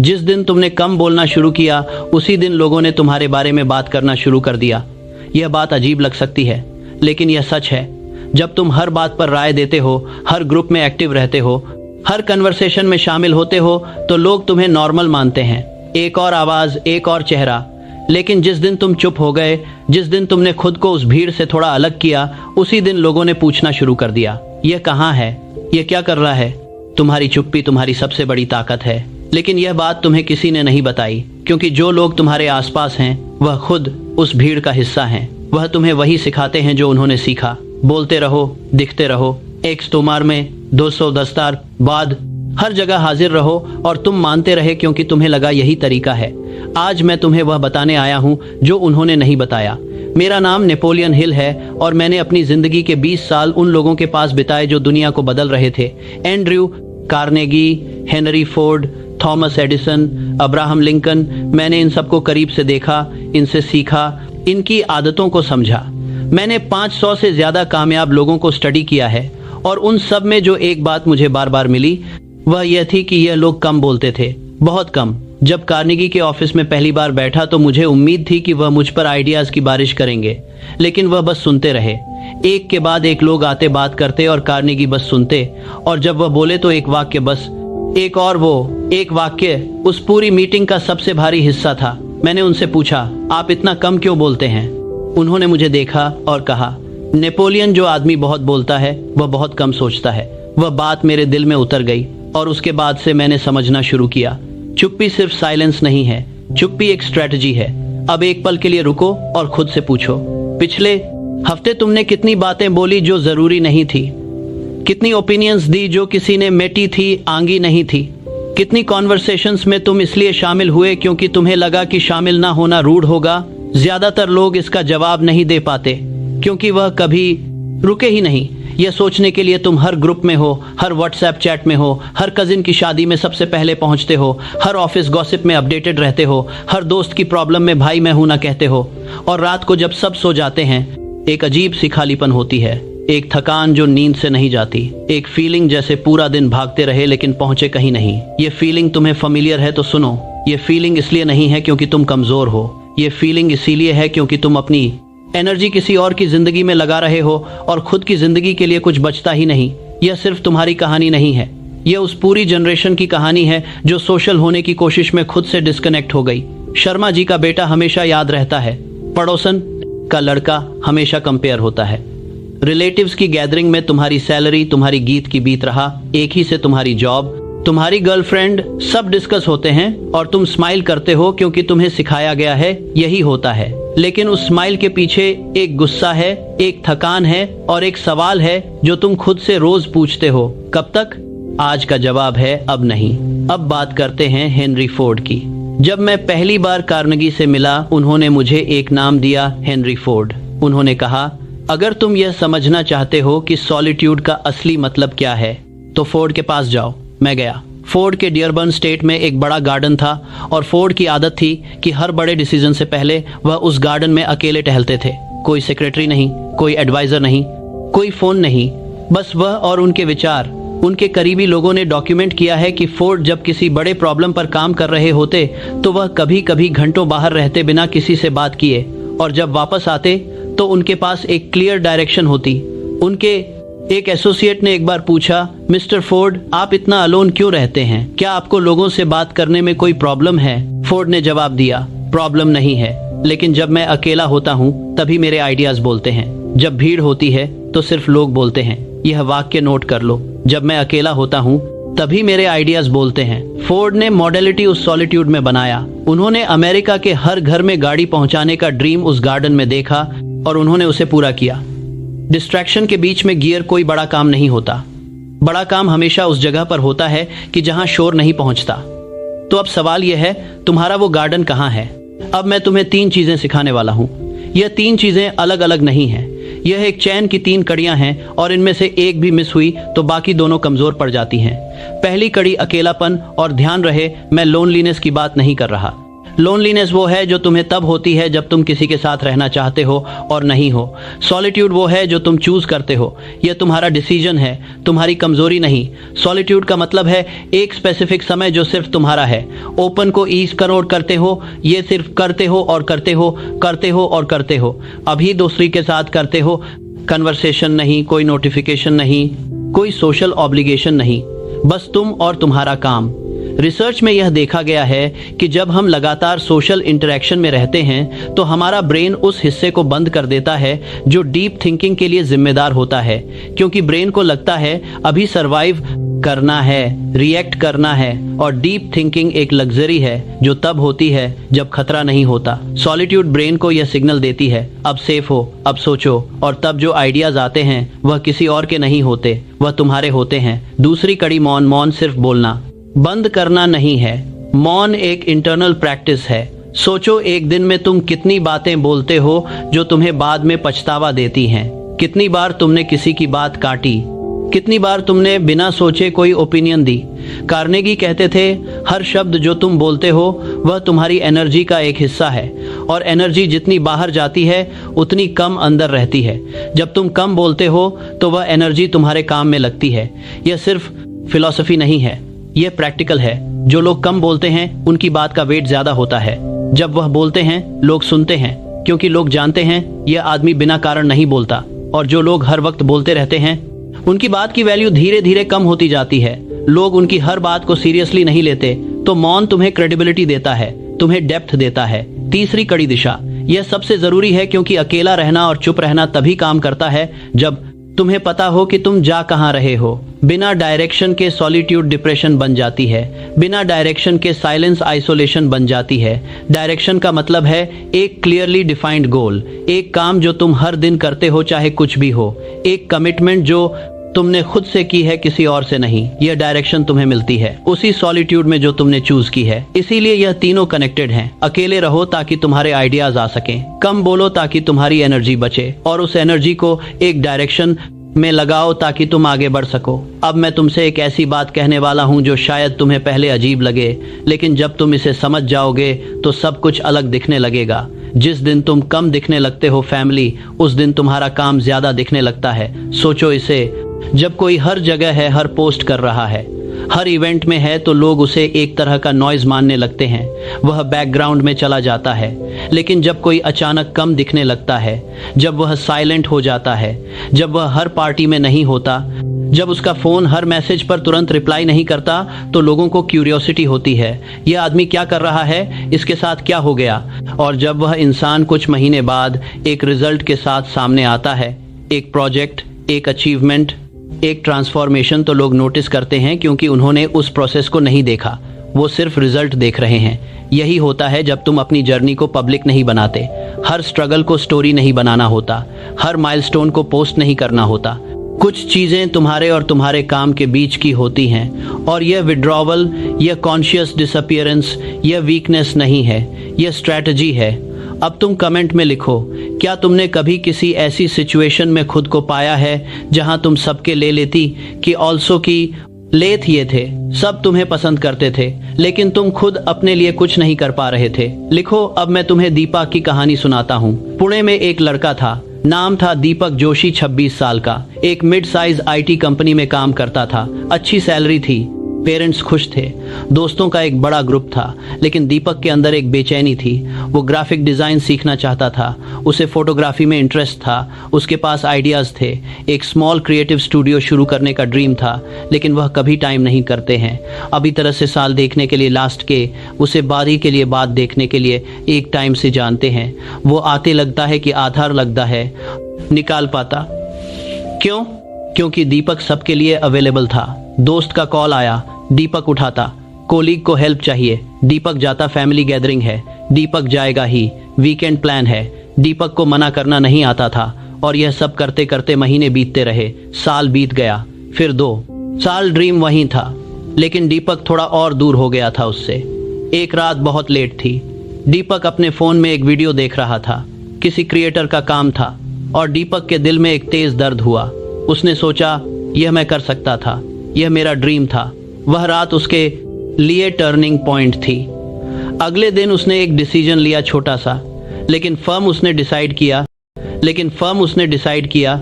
जिस दिन तुमने कम बोलना शुरू किया उसी दिन लोगों ने तुम्हारे बारे में बात करना शुरू कर दिया। यह बात अजीब लग सकती है, लेकिन यह सच है। जब तुम हर बात पर राय देते हो, हर ग्रुप में एक्टिव रहते हो, हर कन्वर्सेशन में शामिल होते हो, तो लोग तुम्हें नॉर्मल मानते हैं, एक और आवाज़, एक और चेहरा। लेकिन जिस दिन तुम चुप हो गए, जिस दिन तुमने खुद को उस भीड़ से थोड़ा अलग किया, उसी दिन लोगों ने पूछना शुरू कर दिया, यह कहाँ है, यह क्या कर रहा है। तुम्हारी चुप्पी तुम्हारी सबसे बड़ी ताकत है। लेकिन यह बात तुम्हें किसी ने नहीं बताई, क्योंकि जो लोग तुम्हारे आसपास हैं वह खुद उस भीड़ का हिस्सा हैं। वह तुम्हें वही सिखाते हैं जो उन्होंने सीखा। बोलते रहो, दिखते रहो, एक तोमार में 200 दस्तार बाद, हर जगह हाजिर रहो और तुम मानते रहे क्योंकि तुम्हें लगा यही तरीका है। आज मैं तुम्हें वह बताने आया हूँ जो उन्होंने नहीं बताया। मेरा नाम नेपोलियन हिल है और मैंने अपनी जिंदगी के 20 साल उन लोगों के पास बिताए जो दुनिया को बदल रहे थे। Andrew Carnegie, Henry Ford, Thomas Edison, Abraham Lincoln. मैंने इन सबको करीब से देखा, इनसे सीखा, इनकी आदतों को समझा। मैंने 500 से ज्यादा कामयाब लोगों को स्टडी किया है और उन सब में जो एक बात मुझे बार बार मिली वह यह थी कि यह लोग कम बोलते थे, बहुत कम। जब कार्नेगी के ऑफिस में पहली बार बैठा तो मुझे उम्मीद थी कि वह मुझ पर आइडियाज की बारिश करेंगे, लेकिन वह बस सुनते रहे। एक के बाद एक लोग आते, बात करते और कार्नेगी बस सुनते, और जब वह बोले तो एक वाक्य, बस एक, और वो एक वाक्य उस पूरी मीटिंग का सबसे भारी हिस्सा था। मैंने उनसे पूछा, आप इतना कम क्यों बोलते हैं? उन्होंने मुझे देखा और कहा, नेपोलियन, जो आदमी बहुत बोलता है वह बहुत कम सोचता है। वह बात मेरे दिल में उतर गई और उसके बाद से मैंने समझना शुरू किया, चुप्पी सिर्फ साइलेंस नहीं है, चुप्पी एक स्ट्रेटजी है। अब एक पल के लिए रुको और खुद से पूछो, पिछले हफ्ते तुमने कितनी बातें बोली जो जरूरी नहीं थी? कितनी ओपिनियंस दी जो किसी ने मेटी थी, आंगी नहीं थी? कितनी कॉन्वर्सेशंस में तुम इसलिए शामिल हुए क्योंकि तुम्हें लगा कि शामिल ना होना रूड होगा? ज्यादातर लोग इसका जवाब नहीं दे पाते क्योंकि वह कभी रुके ही नहीं। यह सोचने के लिए तुम हर ग्रुप में हो, हर व्हाट्सएप चैट में हो, हर कजिन की शादी में सबसे पहले पहुंचते हो, हर ऑफिस गॉसिप में अपडेटेड रहते हो, हर दोस्त की प्रॉब्लम में भाई मैं हूं ना कहते हो। और रात को जब सब सो जाते हैं, एक अजीब सी खालीपन होती है, एक थकान जो नींद से नहीं जाती, एक फीलिंग जैसे पूरा दिन भागते रहे लेकिन पहुंचे कहीं नहीं। ये फीलिंग तुम्हें फेमिलियर है तो सुनो, ये फीलिंग इसलिए नहीं है क्योंकि तुम कमजोर हो, ये फीलिंग इसीलिए है क्योंकि तुम अपनी एनर्जी किसी और की जिंदगी में लगा रहे हो और खुद की जिंदगी के लिए कुछ बचता ही नहीं। यह सिर्फ तुम्हारी कहानी नहीं है, यह उस पूरी जनरेशन की कहानी है जो सोशल होने की कोशिश में खुद से डिस्कनेक्ट हो गई। शर्मा जी का बेटा हमेशा याद रहता है, पड़ोसन का लड़का हमेशा कंपेयर होता है, रिलेटिव्स की गैदरिंग में तुम्हारी सैलरी, तुम्हारी गीत की बीत रहा, एक ही से तुम्हारी जॉब, तुम्हारी गर्लफ्रेंड, सब डिस्कस होते हैं और तुम स्माइल करते हो क्योंकि तुम्हें सिखाया गया है यही होता है। लेकिन उस स्माइल के पीछे एक गुस्सा है, एक थकान है और एक सवाल है जो तुम खुद से रोज पूछते हो, कब तक? आज का जवाब है अब नहीं। अब बात करते हैं हेनरी फोर्ड की। जब मैं पहली बार कार्नेगी से मिला, उन्होंने मुझे एक नाम दिया, हेनरी फोर्ड। उन्होंने कहा, अगर तुम यह समझना चाहते हो कि सॉलिट्यूड का असली मतलब क्या है तो फोर्ड के पास जाओ। मैं गया। फोर्ड के डियरबर्न स्टेट में एक बड़ा गार्डन था और फोर्ड की आदत थी कि हर बड़े डिसीजन से पहले वह उस गार्डन में अकेले टहलते थे। कोई सेक्रेटरी नहीं, कोई एडवाइजर नहीं, कोई फोन नहीं, बस वह और उनके विचार। उनके करीबी लोगों ने डॉक्यूमेंट किया है कि फोर्ड जब किसी बड़े प्रॉब्लम पर काम कर रहे होते तो वह कभी कभी घंटों बाहर रहते बिना किसी से बात किए, और जब वापस आते तो उनके पास एक क्लियर डायरेक्शन होती। उनके एक एसोसिएट ने एक बार पूछा, मिस्टर फोर्ड, आप इतना अलोन क्यों रहते हैं? क्या आपको लोगों से बात करने में कोई प्रॉब्लम है? फोर्ड ने जवाब दिया, प्रॉब्लम नहीं है, लेकिन जब मैं अकेला होता हूँ तभी मेरे आइडियाज बोलते हैं। जब भीड़ होती है तो सिर्फ लोग बोलते हैं। यह वाक्य नोट कर लो, जब मैं अकेला होता हूँ तभी मेरे आइडियाज बोलते हैं। फोर्ड ने मॉडलिटी उस सॉलिट्यूड में बनाया। उन्होंने अमेरिका के हर घर में गाड़ी पहुंचाने का ड्रीम उस गार्डन में देखा और उन्होंने उसे पूरा किया। डिस्ट्रैक्शन के बीच में गियर कोई बड़ा काम नहीं होता। बड़ा काम हमेशा उस जगह पर होता है कि जहां शोर नहीं पहुंचता। तो अब सवाल यह है, तुम्हारा वो गार्डन कहां है? अब मैं तुम्हें 3 चीजें सिखाने वाला हूं। यह 3 चीजें अलग अलग नहीं हैं। यह एक चैन की 3 कड़ियां हैं और इनमें से एक भी मिस हुई तो बाकी दोनों कमजोर पड़ जाती हैं। पहली कड़ी अकेलापन, और ध्यान रहे मैं लोनलीनेस की बात नहीं कर रहा। लोनलीनेस वो है जो तुम्हें तब होती है जब तुम किसी के साथ रहना चाहते हो और नहीं हो। सॉलिट्यूड वो है जो तुम चूज करते हो, यह तुम्हारा डिसीजन है, तुम्हारी कमजोरी नहीं। सॉलिट्यूड का मतलब है एक स्पेसिफिक समय जो सिर्फ तुम्हारा है। ओपन को ईज करोड़ करते हो, ये सिर्फ करते हो और करते हो, करते हो और करते हो। अभी दूसरी के साथ करते हो, कन्वर्सेशन नहीं, कोई नोटिफिकेशन नहीं, कोई सोशल ऑब्लिगेशन नहीं, बस तुम और तुम्हारा काम। रिसर्च में यह देखा गया है कि जब हम लगातार सोशल इंटरेक्शन में रहते हैं तो हमारा ब्रेन उस हिस्से को बंद कर देता है जो डीप थिंकिंग के लिए जिम्मेदार होता है, क्योंकि ब्रेन को लगता है अभी सरवाइव करना है, रिएक्ट करना है, और डीप थिंकिंग एक लग्जरी है जो तब होती है जब खतरा नहीं होता। सॉलिट्यूड ब्रेन को यह सिग्नल देती है अब सेफ हो, अब सोचो, और तब जो आइडियाज आते हैं वह किसी और के नहीं होते, वह तुम्हारे होते हैं। दूसरी कड़ी मौन। मौन सिर्फ बोलना बंद करना नहीं है, मौन एक इंटरनल प्रैक्टिस है। सोचो एक दिन में तुम कितनी बातें बोलते हो जो तुम्हें बाद में पछतावा देती हैं। कितनी बार तुमने किसी की बात काटी, कितनी बार तुमने बिना सोचे कोई ओपिनियन दी। कार्नेगी कहते थे हर शब्द जो तुम बोलते हो वह तुम्हारी एनर्जी का एक हिस्सा है, और एनर्जी जितनी बाहर जाती है उतनी कम अंदर रहती है। जब तुम कम बोलते हो तो वह एनर्जी तुम्हारे काम में लगती है। यह सिर्फ फिलॉसफी नहीं है, यह प्रैक्टिकल है। जो लोग कम बोलते हैं उनकी बात का वेट ज्यादा होता है। जब वह बोलते हैं लोग सुनते हैं, क्योंकि लोग जानते हैं यह आदमी बिना कारण नहीं बोलता। और जो लोग हर वक्त बोलते रहते हैं उनकी बात की वैल्यू धीरे धीरे कम होती जाती है। लोग उनकी हर बात को सीरियसली नहीं लेते। तो मौन तुम्हें क्रेडिबिलिटी देता है, तुम्हें डेप्थ देता है। तीसरी कड़ी दिशा। यह सबसे जरूरी है, क्योंकि अकेला रहना और चुप रहना तभी काम करता है जब तुम्हें पता हो कि तुम जा कहां रहे हो। बिना डायरेक्शन के सॉलिट्यूड डिप्रेशन बन जाती है, बिना डायरेक्शन के साइलेंस आइसोलेशन बन जाती है। डायरेक्शन का मतलब है एक क्लियरली डिफाइंड गोल, एक काम जो तुम हर दिन करते हो चाहे कुछ भी हो, एक कमिटमेंट जो तुमने खुद से की है, किसी और से नहीं। यह डायरेक्शन तुम्हें मिलती है उसी सॉलिट्यूड में जो तुमने चूज की है। इसीलिए यह तीनों कनेक्टेड हैं। अकेले रहो ताकि तुम्हारे आइडियाज आ सकें, कम बोलो ताकि तुम्हारी एनर्जी बचे, और उस एनर्जी को एक डायरेक्शन में लगाओ ताकि तुम आगे बढ़ सको। अब मैं तुमसे एक ऐसी बात कहने वाला हूं जो शायद तुम्हें पहले अजीब लगे, लेकिन जब तुम इसे समझ जाओगे तो सब कुछ अलग दिखने लगेगा। जिस दिन तुम कम दिखने लगते हो फैमिली, उस दिन तुम्हारा काम ज्यादा दिखने लगता है। सोचो इसे, जब कोई हर जगह है, हर पोस्ट कर रहा है, हर इवेंट में है, तो लोग उसे एक तरह का नॉइज मानने लगते हैं, वह बैकग्राउंड में चला जाता है। लेकिन जब कोई अचानक कम दिखने लगता है, जब वह साइलेंट हो जाता है, जब वह हर पार्टी में नहीं होता, जब उसका फोन हर मैसेज पर तुरंत रिप्लाई नहीं करता, तो लोगों को क्यूरियोसिटी होती है, यह आदमी क्या कर रहा है, इसके साथ क्या हो गया। और जब वह इंसान कुछ महीने बाद एक रिजल्ट के साथ सामने आता है, एक प्रोजेक्ट, एक अचीवमेंट, एक ट्रांसफॉर्मेशन, तो लोग नोटिस करते हैं, क्योंकि उन्होंने उस प्रोसेस को नहीं देखा, वो सिर्फ रिजल्ट देख रहे हैं। यही होता है जब तुम अपनी जर्नी को पब्लिक नहीं बनाते। हर स्ट्रगल को स्टोरी नहीं बनाना होता, हर माइलस्टोन को पोस्ट नहीं करना होता। कुछ चीजें तुम्हारे और तुम्हारे काम के बीच की होती हैं, और यह विड्रॉवल, यह कॉन्शियस डिसअपियरेंस, यह वीकनेस नहीं है, यह स्ट्रैटेजी है। अब तुम कमेंट में लिखो, क्या तुमने कभी किसी ऐसी सिचुएशन में खुद को पाया है जहां तुम सबके ले लेती कि ऑल्सो की लेथ ये थे, सब तुम्हें पसंद करते थे, लेकिन तुम खुद अपने लिए कुछ नहीं कर पा रहे थे। लिखो। अब मैं तुम्हें दीपक की कहानी सुनाता हूँ। पुणे में एक लड़का था, नाम था दीपक जोशी, 26 साल का। एक मिड साइज IT कंपनी में काम करता था, अच्छी सैलरी थी, पेरेंट्स खुश थे, दोस्तों का एक बड़ा ग्रुप था। लेकिन दीपक के अंदर एक बेचैनी थी। वो ग्राफिक डिजाइन सीखना चाहता था, उसे फोटोग्राफी में इंटरेस्ट था, उसके पास आइडियाज थे, एक स्मॉल क्रिएटिव स्टूडियो शुरू करने का ड्रीम था, लेकिन वह कभी टाइम नहीं करते हैं। अभी तरह से साल देखने के लिए लास्ट के, उसे बारी के लिए बात देखने के लिए एक टाइम से जानते हैं। वो आते लगता है कि आधार लगता है, निकाल पाता। क्यों? क्योंकि दीपक सबके लिए अवेलेबल था। दोस्त का कॉल आया, दीपक उठाता। कोलीग को हेल्प चाहिए, दीपक जाता। फैमिली गैदरिंग है, दीपक जाएगा ही। वीकेंड प्लान है, दीपक को मना करना नहीं आता था। और यह सब करते करते महीने बीतते रहे, साल बीत गया, फिर 2 साल। ड्रीम वहीं था, लेकिन दीपक थोड़ा और दूर हो गया था उससे। एक रात बहुत लेट थी, दीपक अपने फोन में एक वीडियो देख रहा था, किसी क्रिएटर का काम था, और दीपक के दिल में एक तेज दर्द हुआ। उसने सोचा, यह मैं कर सकता था, यह मेरा ड्रीम था। वह रात उसके लिए टर्निंग पॉइंट थी। अगले दिन उसने एक डिसीजन लिया, छोटा सा, लेकिन फर्म उसने डिसाइड किया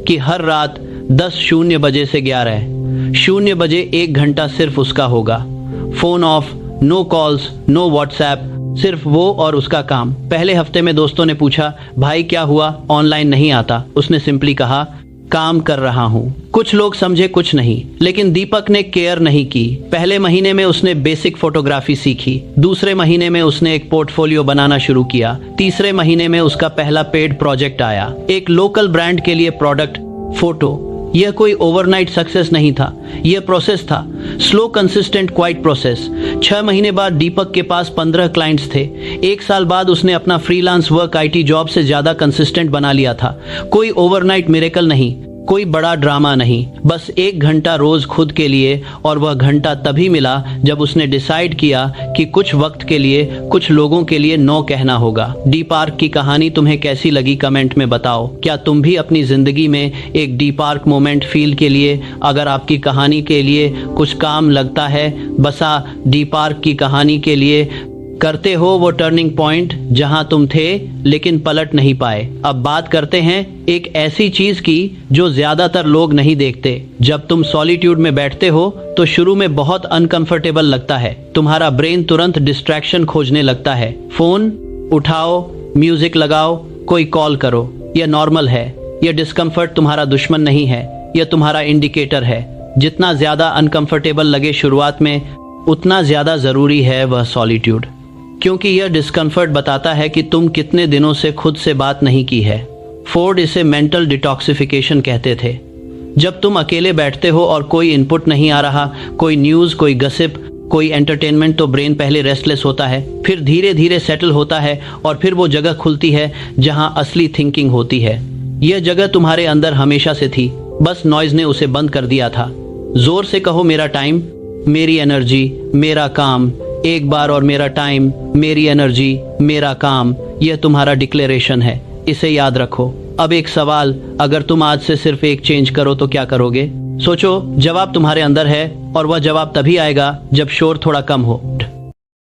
कि हर रात 10:00 बजे से 11:00 बजे 1 घंटा सिर्फ उसका होगा। Phone off, no calls, no WhatsApp, सिर्फ वो और उसका काम। पहले हफ्ते में दोस्तों ने पूछा, भाई क्या हुआ, ऑनलाइन नहीं आता? उसने सिंपली कहा, काम कर रहा हूँ। कुछ लोग समझे, कुछ नहीं, लेकिन दीपक ने केयर नहीं की। पहले महीने में उसने बेसिक फोटोग्राफी सीखी, दूसरे महीने में उसने एक पोर्टफोलियो बनाना शुरू किया, तीसरे महीने में उसका पहला पेड प्रोजेक्ट आया, एक लोकल ब्रांड के लिए प्रोडक्ट फोटो। यह कोई ओवरनाइट सक्सेस नहीं था, यह प्रोसेस था, स्लो कंसिस्टेंट क्वाइट प्रोसेस। 6 महीने बाद दीपक के पास 15 क्लाइंट्स थे। 1 साल बाद उसने अपना फ्रीलांस वर्क IT जॉब से ज्यादा कंसिस्टेंट बना लिया था। कोई ओवरनाइट मिरेकल नहीं, कोई बड़ा ड्रामा नहीं, बस 1 घंटा रोज खुद के लिए, और वह घंटा तभी मिला जब उसने डिसाइड किया कि कुछ वक्त के लिए, कुछ लोगों के लिए नो कहना होगा। डी पार्क की कहानी तुम्हें कैसी लगी कमेंट में बताओ। क्या तुम भी अपनी जिंदगी में एक डी पार्क मोमेंट फील के लिए, अगर आपकी कहानी के लिए कुछ काम लगता है, बसा डी पार्क की कहानी के लिए करते हो वो टर्निंग पॉइंट जहां तुम थे लेकिन पलट नहीं पाए। अब बात करते हैं एक ऐसी चीज की जो ज्यादातर लोग नहीं देखते। जब तुम सॉलिट्यूड में बैठते हो तो शुरू में बहुत अनकंफर्टेबल लगता है। तुम्हारा ब्रेन तुरंत डिस्ट्रैक्शन खोजने लगता है। फोन उठाओ, म्यूजिक लगाओ, कोई कॉल करो। यह नॉर्मल है। यह डिस्कम्फर्ट तुम्हारा दुश्मन नहीं है, यह तुम्हारा इंडिकेटर है। जितना ज्यादा अनकंफर्टेबल लगे शुरुआत में, उतना ज्यादा जरूरी है वह सॉलिट्यूड, क्योंकि यह डिस्कम्फर्ट बताता है कि तुम कितने दिनों से खुद से बात नहीं की है। फोर्ड इसे मेंटल डिटॉक्सिफिकेशन कहते थे। जब तुम अकेले बैठते हो और कोई इनपुट नहीं आ रहा, कोई न्यूज़, कोई गसिप, कोई एंटरटेनमेंट, तो ब्रेन पहले रेस्टलेस होता है, फिर धीरे धीरे सेटल होता है, और फिर वो जगह खुलती है जहां असली थिंकिंग होती है। यह जगह तुम्हारे अंदर हमेशा से थी, बस नॉइज ने उसे बंद कर दिया था। जोर से कहो, मेरा टाइम, मेरी एनर्जी, मेरा काम। एक बार और, मेरा टाइम, मेरी एनर्जी, मेरा काम। यह तुम्हारा डिक्लेरेशन है, इसे याद रखो। अब एक सवाल, अगर तुम आज से सिर्फ एक चेंज करो तो क्या करोगे? सोचो, जवाब तुम्हारे अंदर है, और वह जवाब तभी आएगा जब शोर थोड़ा कम हो।